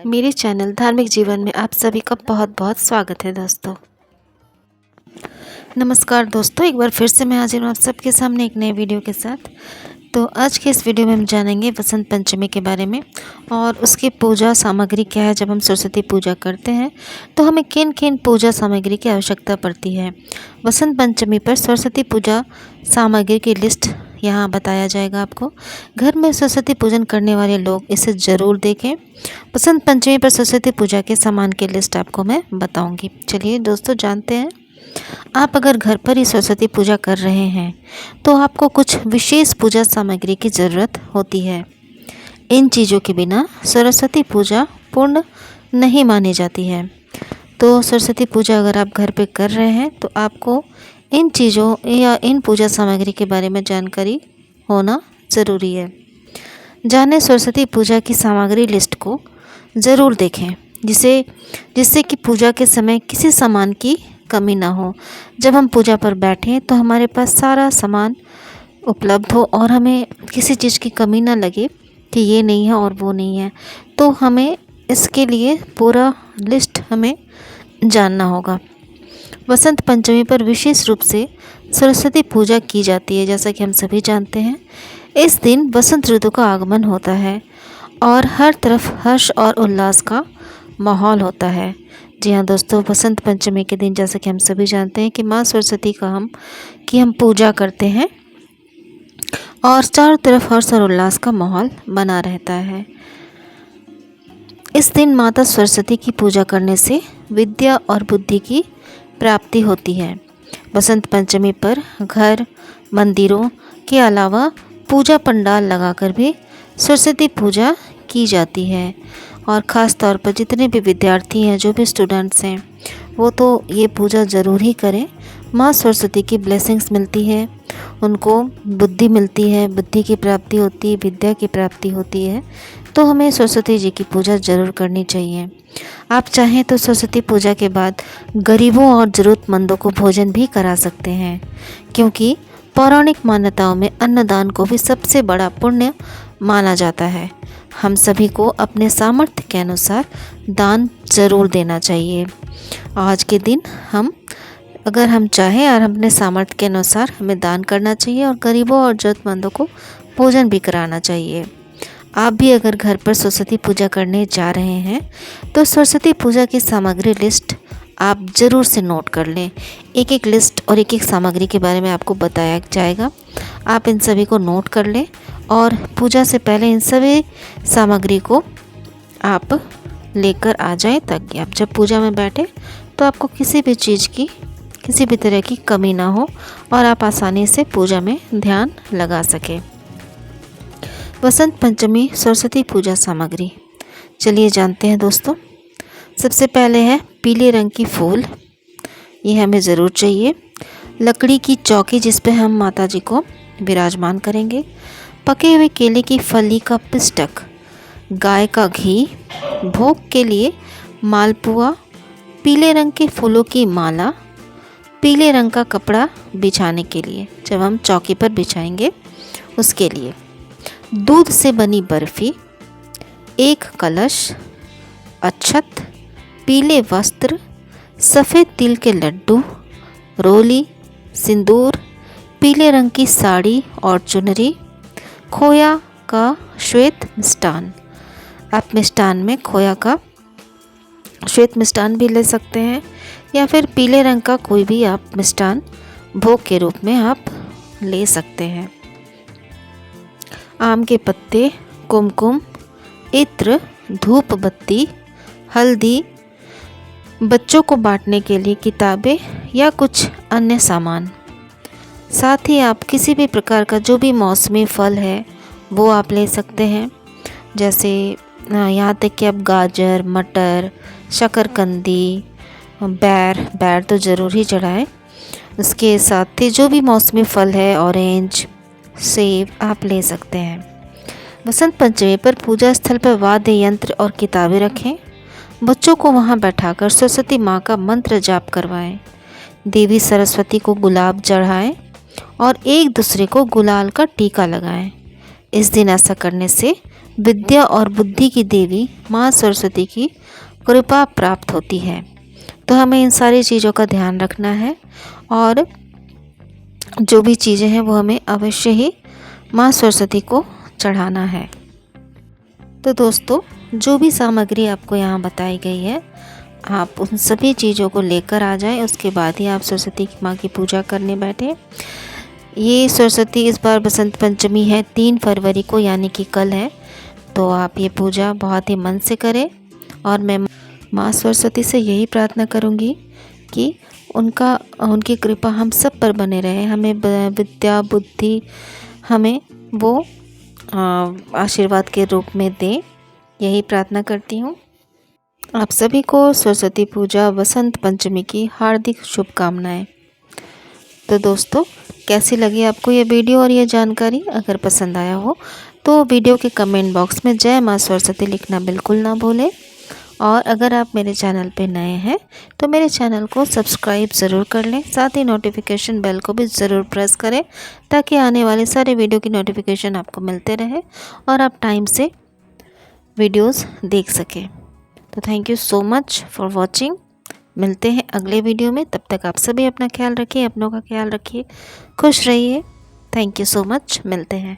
मेरे चैनल धार्मिक जीवन में आप सभी का बहुत बहुत स्वागत है दोस्तों। नमस्कार दोस्तों, एक बार फिर से मैं हाजिर हूँ आप सबके सामने एक नए वीडियो के साथ। तो आज के इस वीडियो में हम जानेंगे वसंत पंचमी के बारे में और उसकी पूजा सामग्री क्या है। जब हम सरस्वती पूजा करते हैं तो हमें किन किन पूजा सामग्री की आवश्यकता पड़ती है। वसंत पंचमी पर सरस्वती पूजा सामग्री की लिस्ट यहाँ बताया जाएगा आपको। घर में सरस्वती पूजन करने वाले लोग इसे ज़रूर देखें। वसंत पंचमी पर सरस्वती पूजा के सामान की लिस्ट आपको मैं बताऊंगी। चलिए दोस्तों जानते हैं। आप अगर घर पर ही सरस्वती पूजा कर रहे हैं तो आपको कुछ विशेष पूजा सामग्री की ज़रूरत होती है। इन चीज़ों के बिना सरस्वती पूजा पूर्ण नहीं मानी जाती है। तो सरस्वती पूजा अगर आप घर पे कर रहे हैं तो आपको इन चीज़ों या इन पूजा सामग्री के बारे में जानकारी होना ज़रूरी है। जानें सरस्वती पूजा की सामग्री लिस्ट को ज़रूर देखें जिससे कि पूजा के समय किसी सामान की कमी ना हो। जब हम पूजा पर बैठें तो हमारे पास सारा सामान उपलब्ध हो और हमें किसी चीज़ की कमी ना लगे कि ये नहीं है और वो नहीं है। तो हमें इसके लिए पूरा लिस्ट हमें जानना होगा। वसंत पंचमी पर विशेष रूप से सरस्वती पूजा की जाती है। जैसा कि हम सभी जानते हैं, इस दिन वसंत ऋतु का आगमन होता है और हर तरफ हर्ष और उल्लास का माहौल होता है। जी हाँ दोस्तों, वसंत पंचमी के दिन जैसा कि हम सभी जानते हैं कि माँ सरस्वती का हम पूजा करते हैं और चारों तरफ हर्ष और उल्लास का माहौल बना रहता है। इस दिन माता सरस्वती की पूजा करने से विद्या और बुद्धि की प्राप्ति होती है। वसंत पंचमी पर घर, मंदिरों के अलावा पूजा पंडाल लगाकर भी सरस्वती पूजा की जाती है। और ख़ास तौर पर जितने भी विद्यार्थी हैं, जो भी स्टूडेंट्स हैं, वो तो ये पूजा ज़रूर ही करें। माँ सरस्वती की ब्लेसिंग्स मिलती है, उनको बुद्धि मिलती है, बुद्धि की प्राप्ति होती है, विद्या की प्राप्ति होती है। तो हमें सरस्वती जी की पूजा ज़रूर करनी चाहिए। आप चाहें तो सरस्वती पूजा के बाद गरीबों और ज़रूरतमंदों को भोजन भी करा सकते हैं, क्योंकि पौराणिक मान्यताओं में अन्नदान को भी सबसे बड़ा पुण्य माना जाता है। हम सभी को अपने सामर्थ्य के अनुसार दान ज़रूर देना चाहिए। आज के दिन अगर हम चाहें और अपने सामर्थ्य के अनुसार हमें दान करना चाहिए और गरीबों और ज़रूरतमंदों को भोजन भी कराना चाहिए। आप भी अगर घर पर सरस्वती पूजा करने जा रहे हैं तो सरस्वती पूजा की सामग्री लिस्ट आप ज़रूर से नोट कर लें। एक एक लिस्ट और एक एक सामग्री के बारे में आपको बताया जाएगा। आप इन सभी को नोट कर लें और पूजा से पहले इन सभी सामग्री को आप लेकर आ जाएं, ताकि आप जब पूजा में बैठे तो आपको किसी भी चीज़ की, किसी भी तरह की कमी ना हो और आप आसानी से पूजा में ध्यान लगा सकें। वसंत पंचमी सरस्वती पूजा सामग्री, चलिए जानते हैं दोस्तों। सबसे पहले है पीले रंग की फूल, ये हमें ज़रूर चाहिए। लकड़ी की चौकी जिस पे हम माता जी को विराजमान करेंगे। पके हुए केले की फली का पिस्टक, गाय का घी, भोग के लिए मालपुआ, पीले रंग के फूलों की माला, पीले रंग का कपड़ा बिछाने के लिए, जब हम चौकी पर बिछाएंगे उसके लिए, दूध से बनी बर्फ़ी, एक कलश, अक्षत, पीले वस्त्र, सफ़ेद तिल के लड्डू, रोली, सिंदूर, पीले रंग की साड़ी और चुनरी, खोया का श्वेत मिष्टान। आप मिष्टान में खोया का श्वेत मिष्टान भी ले सकते हैं या फिर पीले रंग का कोई भी आप मिष्टान भोग के रूप में आप ले सकते हैं। आम के पत्ते, कुमकुम, इत्र, धूप बत्ती, हल्दी, बच्चों को बांटने के लिए किताबें या कुछ अन्य सामान। साथ ही आप किसी भी प्रकार का जो भी मौसमी फल है वो आप ले सकते हैं। जैसे यहाँ तक कि आप गाजर, मटर, शकरकंदी, बैर तो ज़रूर ही चढ़ाएं। उसके साथ ही जो भी मौसमी फल है, ऑरेंज, सेब, आप ले सकते हैं। वसंत पंचमी पर पूजा स्थल पर वाद्य यंत्र और किताबें रखें। बच्चों को वहां बैठाकर सरस्वती माँ का मंत्र जाप करवाएं। देवी सरस्वती को गुलाब चढ़ाएं और एक दूसरे को गुलाल का टीका लगाएं। इस दिन ऐसा करने से विद्या और बुद्धि की देवी माँ सरस्वती की कृपा प्राप्त होती है। तो हमें इन सारी चीज़ों का ध्यान रखना है और जो भी चीज़ें हैं वो हमें अवश्य ही माँ सरस्वती को चढ़ाना है। तो दोस्तों, जो भी सामग्री आपको यहाँ बताई गई है, आप उन सभी चीज़ों को लेकर आ जाएं, उसके बाद ही आप सरस्वती की माँ की पूजा करने बैठें। ये सरस्वती इस बार बसंत पंचमी है 3 फरवरी को, यानी कि कल है। तो आप ये पूजा बहुत ही मन से करें और मैं माँ सरस्वती से यही प्रार्थना करूँगी कि उनकी कृपा हम सब पर बने रहे, हमें विद्या बुद्धि हमें वो आशीर्वाद के रूप में दें, यही प्रार्थना करती हूँ। आप सभी को सरस्वती पूजा बसंत पंचमी की हार्दिक शुभकामनाएं। तो दोस्तों, कैसी लगी आपको ये वीडियो और ये जानकारी? अगर पसंद आया हो तो वीडियो के कमेंट बॉक्स में जय माँ सरस्वती लिखना बिल्कुल ना भूलें। और अगर आप मेरे चैनल पे नए हैं तो मेरे चैनल को सब्सक्राइब ज़रूर कर लें, साथ ही नोटिफिकेशन बेल को भी ज़रूर प्रेस करें ताकि आने वाले सारे वीडियो की नोटिफिकेशन आपको मिलते रहे और आप टाइम से वीडियोस देख सकें। तो thank you so much for watching. मिलते हैं अगले वीडियो में, तब तक आप सभी अपना ख्याल रखिए, अपनों का ख्याल रखिए, खुश रहिए। थैंक यू सो मच, मिलते हैं।